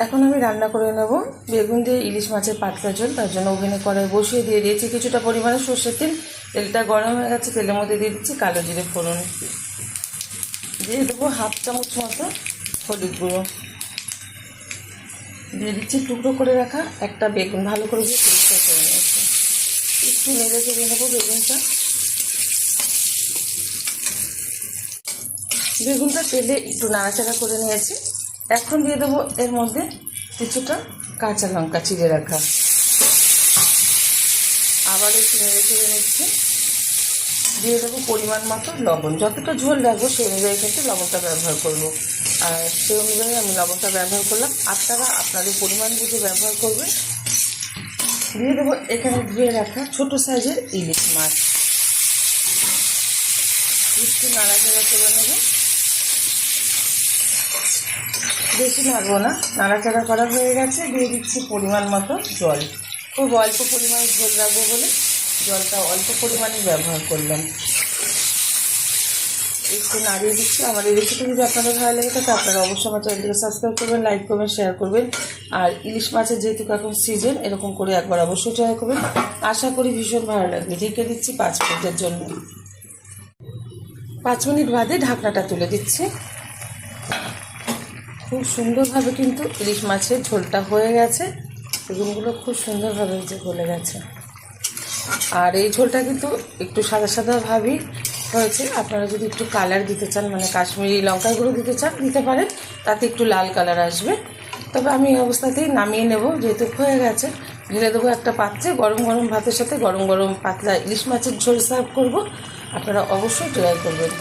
এখন আমি রান্না করে নেব বেগুন দিয়ে ইলিশ মাছের পাতলা ঝোল। তার জন্য ওভেনে কড়াই বসিয়ে দিয়ে দিয়েছি কিছুটা পরিমাণে সর্ষের তেল। তেলটা গরম হয়ে গেছে, তেলের মধ্যে দিয়ে দিচ্ছি কালো জিরে ফোড়ন, দিয়ে দেবো হাফ চামচ মতো হলুদ গুঁড়ো, দিয়ে দিচ্ছি টুকরো করে রাখা একটা বেগুন, ভালো করে দিয়ে পরিষ্কার করে নিয়েছি। একটু নেড়ে চেড়ে নেবো বেগুনটা। বেগুনটা তেলে একটু নাড়াচাড়া করে নিয়েছি। এখন দিয়ে দেবো এর মধ্যে কিছুটা কাঁচা লঙ্কা চিড়ে রাখা, আবার একটু নেড়ে চেড়ে নিচ্ছি। দিয়ে দেবো পরিমাণ মতো লবণ, যতটা ঝোল রাখবো সেই অনুযায়ী কিন্তু লবণটা ব্যবহার করব, আর সেই অনুযায়ী আমি লবণটা ব্যবহার করলাম। আপনারা আপনাদের পরিমাণ বুঝে ব্যবহার করবেন। দিয়ে দেবো এখানে ধুয়ে রাখা ছোটো সাইজের ইলিশ মাছ, একটু নাড়াচাড়া করে নেব। বেশি নাড়বো না, নাড়াচাড়া করা হয়ে গেছে। দিয়ে দিচ্ছি পরিমাণ মতো জল, খুব অল্প পরিমাণে ঝোল রাখবো বলে জলটা অল্প পরিমাণে ব্যবহার করলাম। একটু নাড়িয়ে দিচ্ছি। আমার এই রেসিপি যদি আপনাদের ভালো লেগে থাকে আপনারা অবশ্যই আমার চ্যানেলটিকে সাবস্ক্রাইব করবেন, লাইক করবেন, শেয়ার করবেন। আর ইলিশ মাছের যেহেতু এখন সিজন, এরকম করে একবার অবশ্যই ট্রাই করবেন, আশা করি ভীষণ ভালো লাগবে। ঢেকে দিচ্ছি 5 মিনিটের জন্য। 5 মিনিট বাদে ঢাকনাটা তুলে দিচ্ছি। খুব সুন্দরভাবে কিন্তু ইলিশ মাছের ঝোলটা হয়ে গেছে, বেগুনগুলো খুব সুন্দরভাবে যে গলে গেছে। আর এই ঝোলটা কিন্তু একটু সাদা সাদাভাবেই হয়েছে। আপনারা যদি একটু কালার দিতে চান, মানে কাশ্মীরি লঙ্কার গুঁড়ো দিতে চান দিতে পারেন, তাতে একটু লাল কালার আসবে। তবে আমি এই অবস্থাতেই নামিয়ে নেব, যেহেতু হয়ে গেছে। ঢেলে দেবো একটা পাত্রে, গরম গরম ভাতের সাথে গরম গরম পাতলা ইলিশ মাছের ঝোল সার্ভ করব। আপনারা অবশ্যই ট্রাই করবেন।